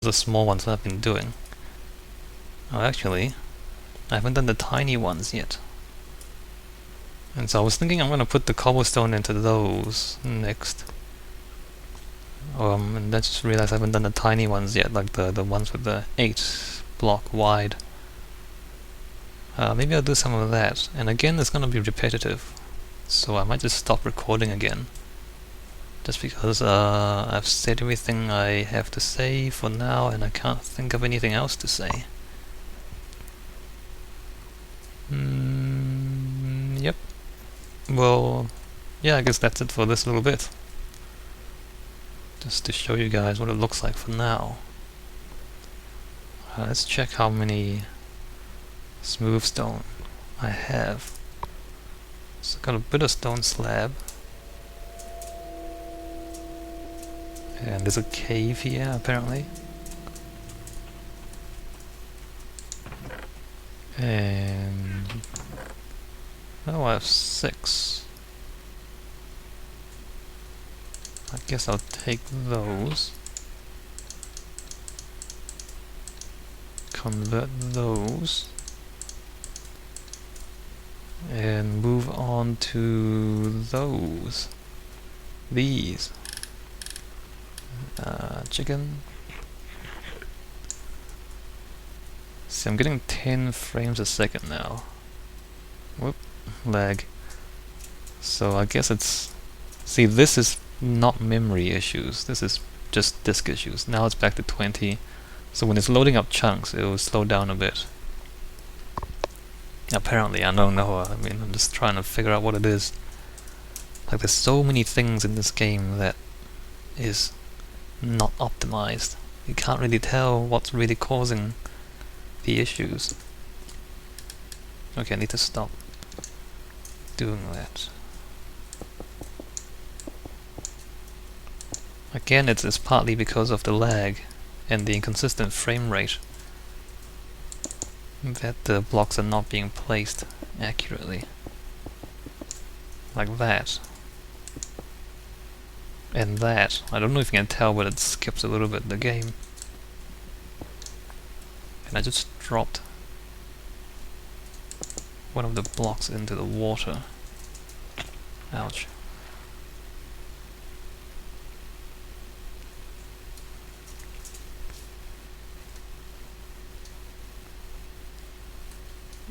the small ones that I've been doing. Oh, actually, I haven't done the tiny ones yet. And so I was thinking I'm going to put the cobblestone into those next. And I just realized I haven't done the tiny ones yet, like the ones with the 8 block wide. Maybe I'll do some of that. And again, it's going to be repetitive. So I might just stop recording again. Just because I've said everything I have to say for now and I can't think of anything else to say. Yep. Well, yeah, I guess that's it for this little bit. Just to show you guys what it looks like for now. Let's check how many smooth stone I have. So I've got a bit of stone slab. And there's a cave here, apparently. And oh, I have 6. I guess I'll take those. Convert those. And move on to those. These. Chicken. See, I'm getting 10 frames a second now. Whoop, lag. So I guess it's... See, this is not memory issues, this is just disk issues. Now it's back to 20. So when it's loading up chunks, it will slow down a bit. Apparently, I don't know. I mean, I'm just trying to figure out what it is. Like, there's so many things in this game that is not optimized. You can't really tell what's really causing the issues. Okay, I need to stop doing that. Again, it's partly because of the lag and the inconsistent frame rate that the blocks are not being placed accurately. Like that. And that. I don't know if you can tell, but it skips a little bit the game. And I just dropped one of the blocks into the water. Ouch.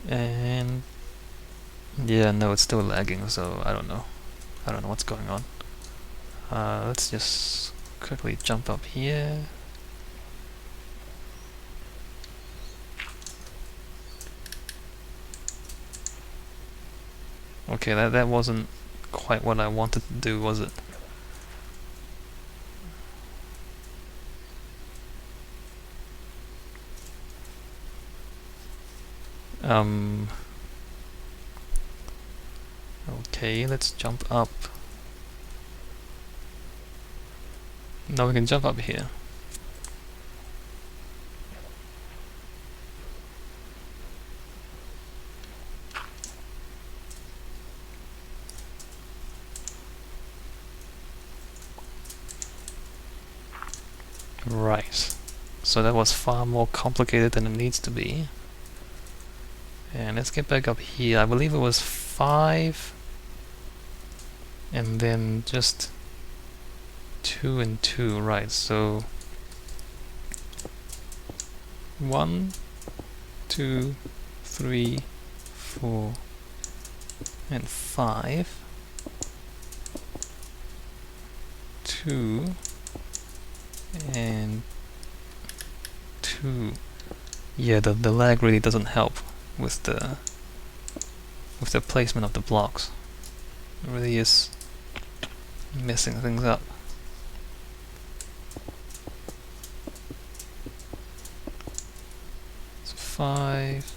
And yeah, no, it's still lagging, so I don't know. I don't know what's going on. Let's just quickly jump up here. Okay, that wasn't quite what I wanted to do, was it? Okay, let's jump up. Now we can jump up here. Right. So that was far more complicated than it needs to be. And let's get back up here. I believe it was 5 and then just 2 and 2, right? So 1, 2, 3, 4 and 5, 2 and 2. Yeah, the lag really doesn't help with the placement of the blocks. It really is messing things up. So 5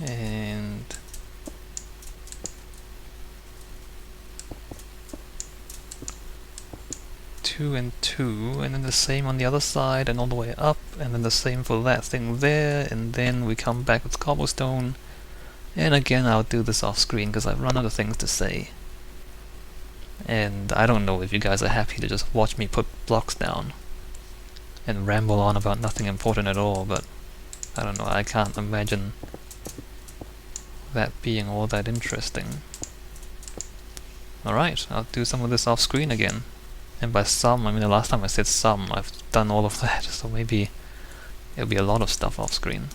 and 2 and 2, and then the same on the other side and all the way up, and then the same for that thing there, and then we come back with cobblestone. And again, I'll do this off screen because I've run out of things to say. And I don't know if you guys are happy to just watch me put blocks down. and ramble on about nothing important at all, but I don't know, I can't imagine that being all that interesting. Alright, I'll do some of this off screen again. And by some, I mean the last time I said some, I've done all of that, so maybe it'll be a lot of stuff off screen.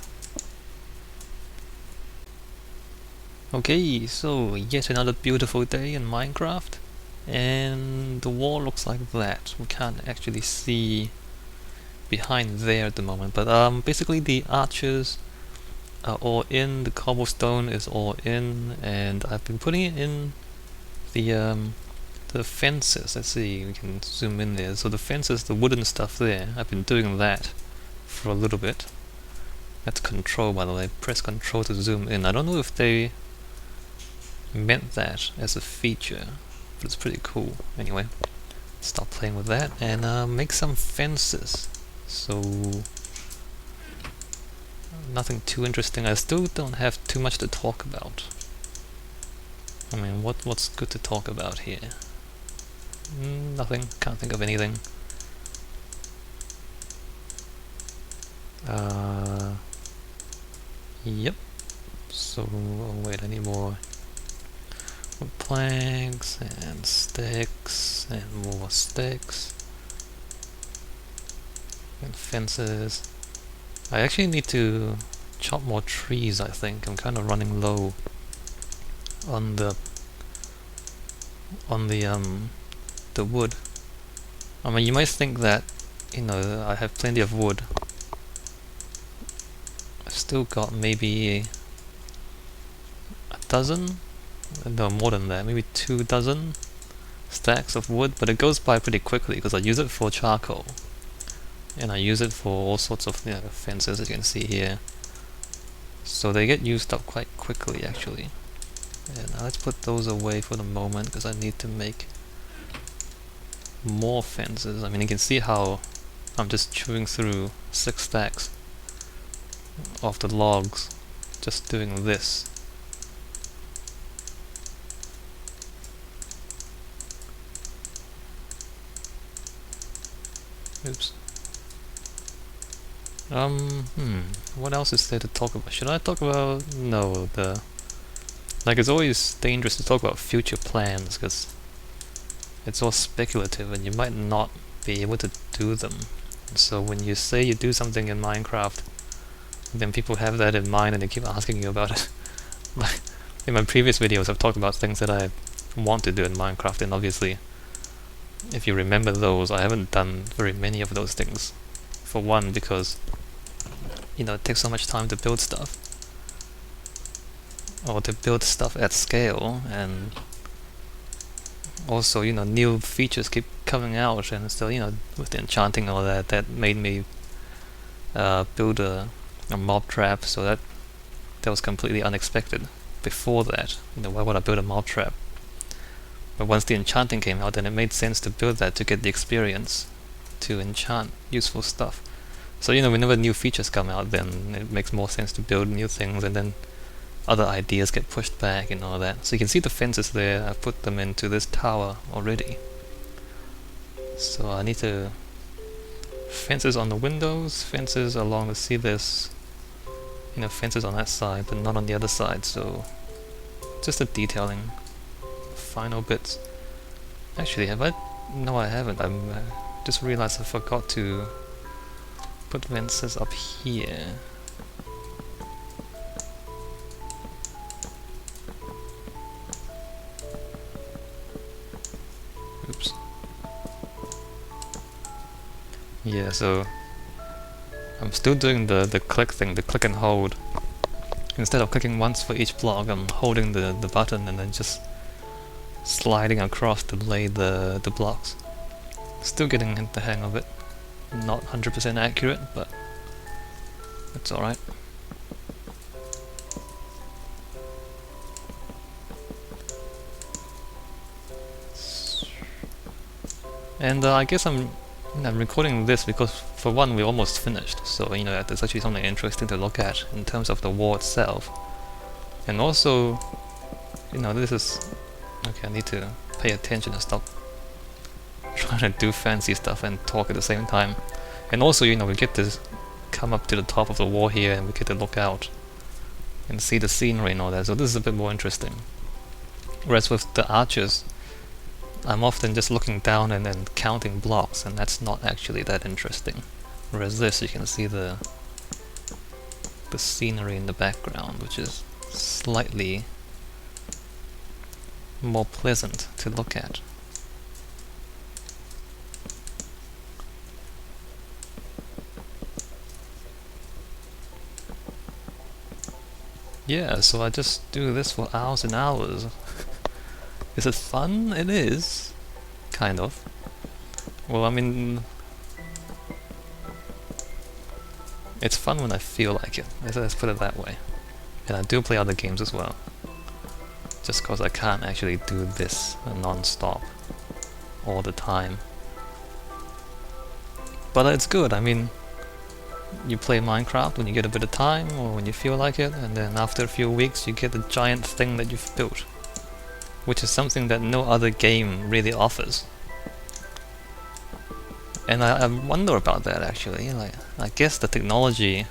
Okay, so yet another beautiful day in Minecraft, and the wall looks like that. We can't actually see behind there at the moment, but basically the arches are all in, the cobblestone is all in, and I've been putting it in the fences. Let's see, we can zoom in there. So the fences, the wooden stuff there, I've been doing that for a little bit. That's control, by the way. Press control to zoom in. I don't know if they meant that as a feature, but it's pretty cool. Anyway, stop playing with that and make some fences. So nothing too interesting. I still don't have too much to talk about. I mean, what's good to talk about here? Nothing. Can't think of anything. Yep. So, oh wait, I need more planks and sticks and more sticks and fences. I actually need to chop more trees, I think. I'm kind of running low on the wood. I mean, you might think that, you know, I have plenty of wood. I've still got maybe a dozen? No, more than that, maybe 2 dozen stacks of wood, but it goes by pretty quickly because I use it for charcoal. And I use it for all sorts of, you know, fences, as you can see here. So they get used up quite quickly, actually. And let's put those away for the moment because I need to make more fences. I mean, you can see how I'm just chewing through 6 stacks of the logs just doing this. Oops. What else is there to talk about? Should I talk about... No, like, it's always dangerous to talk about future plans because it's all speculative and you might not be able to do them. And so when you say you do something in Minecraft, then people have that in mind and they keep asking you about it. Like, in my previous videos I've talked about things that I want to do in Minecraft, and obviously if you remember those, I haven't done very many of those things. For one, because, you know, it takes so much time to build stuff. Or to build stuff at scale, and also, you know, new features keep coming out, and so, you know, with the enchanting and all that, that made me build a mob trap, so that was completely unexpected. Before that, you know, why would I build a mob trap? But once the enchanting came out, then it made sense to build that to get the experience to enchant useful stuff. So, you know, whenever new features come out, then it makes more sense to build new things, and then other ideas get pushed back and all that. So you can see the fences there. I've put them into this tower already. So I need to... Fences on the windows, fences along the... See this, you know, fences on that side, but not on the other side, so... Just the detailing. Final bits. Actually, have I... No, I haven't. I'm just realized I forgot to put fences up here. Oops. Yeah, so I'm still doing the click thing, the click and hold. Instead of clicking once for each block, I'm holding the button and then just sliding across to lay the blocks. Still getting the hang of it. Not 100% accurate, but it's alright. And I guess I'm recording this because, for one, we're almost finished, so, you know, there's actually something interesting to look at in terms of the wall itself. And also, you know, this is... Okay, I need to pay attention and stop trying to do fancy stuff and talk at the same time. And also, you know, we get to come up to the top of the wall here and we get to look out and see the scenery and all that, so this is a bit more interesting. Whereas with the arches, I'm often just looking down and counting blocks, and that's not actually that interesting. Whereas this, you can see the scenery in the background, which is slightly more pleasant to look at. Yeah, so I just do this for hours and hours. Is it fun? It is. Kind of. Well, I mean, it's fun when I feel like it. Let's put it that way. And I do play other games as well. Just because I can't actually do this non-stop all the time. But it's good. I mean, you play Minecraft when you get a bit of time or when you feel like it, and then after a few weeks you get a giant thing that you've built, which is something that no other game really offers. And I wonder about that actually. Like, I guess the technology,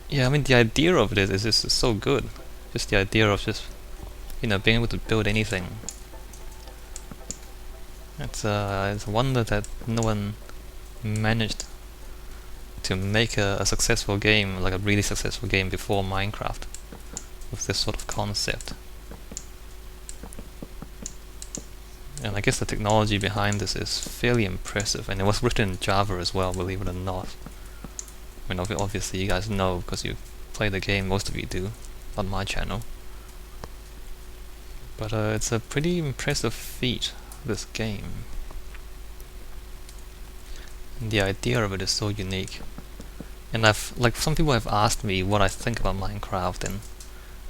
yeah, I mean the idea of it is just so good. Just the idea of just, you know, being able to build anything. It's a wonder that no one managed to make a successful game, like a really successful game before Minecraft, with this sort of concept. And I guess the technology behind this is fairly impressive, and it was written in Java as well, believe it or not. I mean, obviously you guys know because you play the game, most of you do, on my channel. But it's a pretty impressive feat, this game. And the idea of it is so unique. And some people have asked me what I think about Minecraft and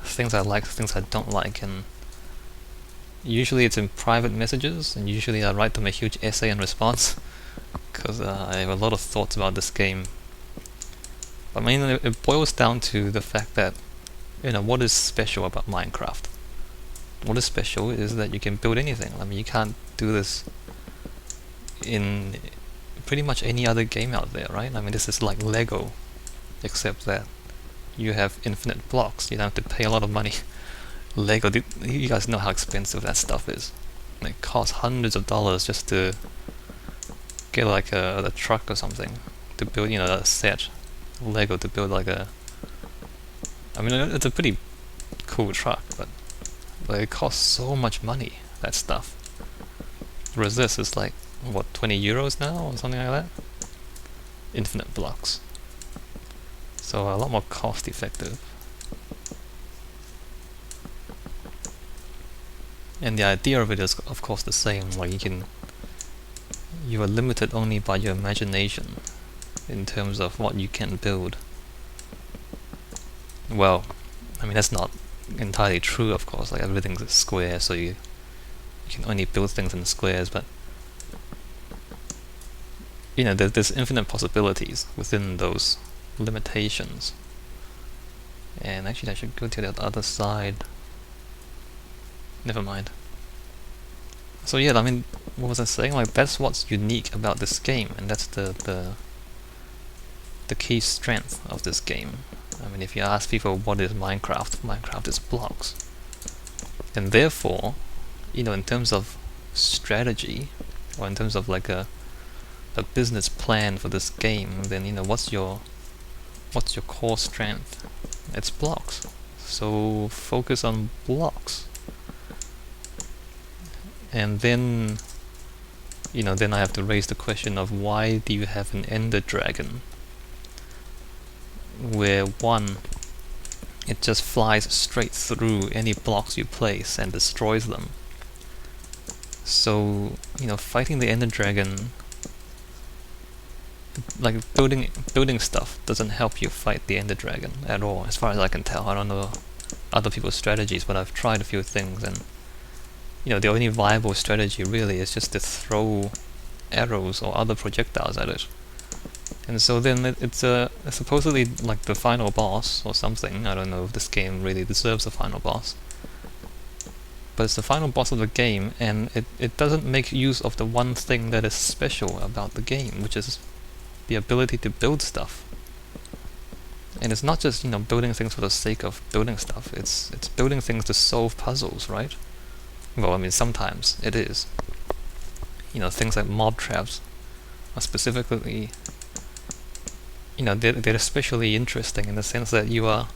things I like, things I don't like, and usually it's in private messages, and usually I write them a huge essay in response, because I have a lot of thoughts about this game. But I mean, it boils down to the fact that, you know, what is special about Minecraft? What is special is that you can build anything. I mean, you can't do this in pretty much any other game out there, right? I mean, this is like Lego, except that you have infinite blocks. You don't have to pay a lot of money. Lego, you guys know how expensive that stuff is. It costs hundreds of dollars just to get like a truck or something to build, you know, a set. Lego to build like a, I mean, it's a pretty cool truck, but it costs so much money, that stuff. Whereas this is like, what, 20 euros now or something like that? Infinite blocks. So a lot more cost effective. And the idea of it is of course the same, like you are limited only by your imagination in terms of what you can build. Well, I mean that's not entirely true of course, like everything's a square, so you can only build things in squares, but you know, there's infinite possibilities within those limitations. And actually I should go to the other side. Never mind. So yeah, I mean, what was I saying? Like, that's what's unique about this game, and that's the key strength of this game. I mean, if you ask people what is Minecraft, Minecraft is blocks. And therefore, you know, in terms of strategy, or in terms of like a business plan for this game, then, you know, what's your core strength? It's blocks. So focus on blocks. And then, you know, then I have to raise the question of why do you have an ender dragon, where one, it just flies straight through any blocks you place and destroys them. So, you know, fighting the ender dragon, like building stuff doesn't help you fight the ender dragon at all, as far as I can tell. I don't know other people's strategies, but I've tried a few things, and you know, the only viable strategy really is just to throw arrows or other projectiles at it. And so then it's supposedly like the final boss or something. I don't know if this game really deserves a final boss. but it's the final boss of the game, and it doesn't make use of the one thing that is special about the game, which is the ability to build stuff. And it's not just, building things for the sake of building stuff. It's building things to solve puzzles, right? Well, I mean, sometimes it is. Things like mob traps are specifically, they're especially interesting in the sense that you are,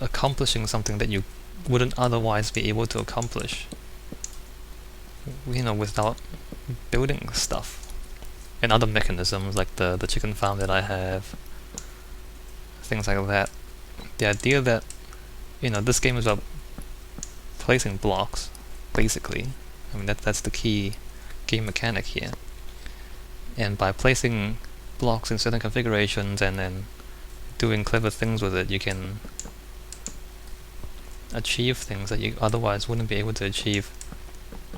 accomplishing something that you wouldn't otherwise be able to accomplish, without building stuff. And other mechanisms like the chicken farm that I have, things like that. The idea that, this game is about placing blocks, basically. I mean, that's the key game mechanic here. And by placing blocks in certain configurations and then doing clever things with it, you can achieve things that you otherwise wouldn't be able to achieve.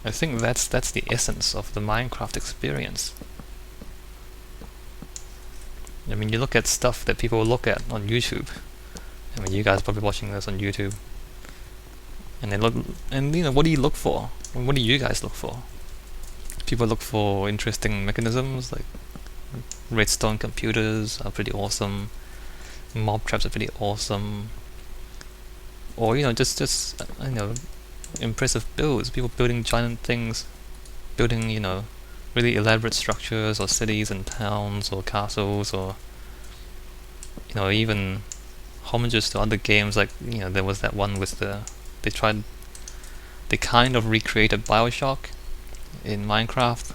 I think that's the essence of the Minecraft experience. I mean, you look at stuff that people look at on YouTube. I mean, you guys are probably watching this on YouTube. And they look, and what do you look for? What do you guys look for? People look for interesting mechanisms, like redstone computers are pretty awesome, mob traps are pretty awesome, or just impressive builds. People building giant things, building really elaborate structures or cities and towns or castles, or even homages to other games. Like there was that one with they kind of recreated BioShock in Minecraft.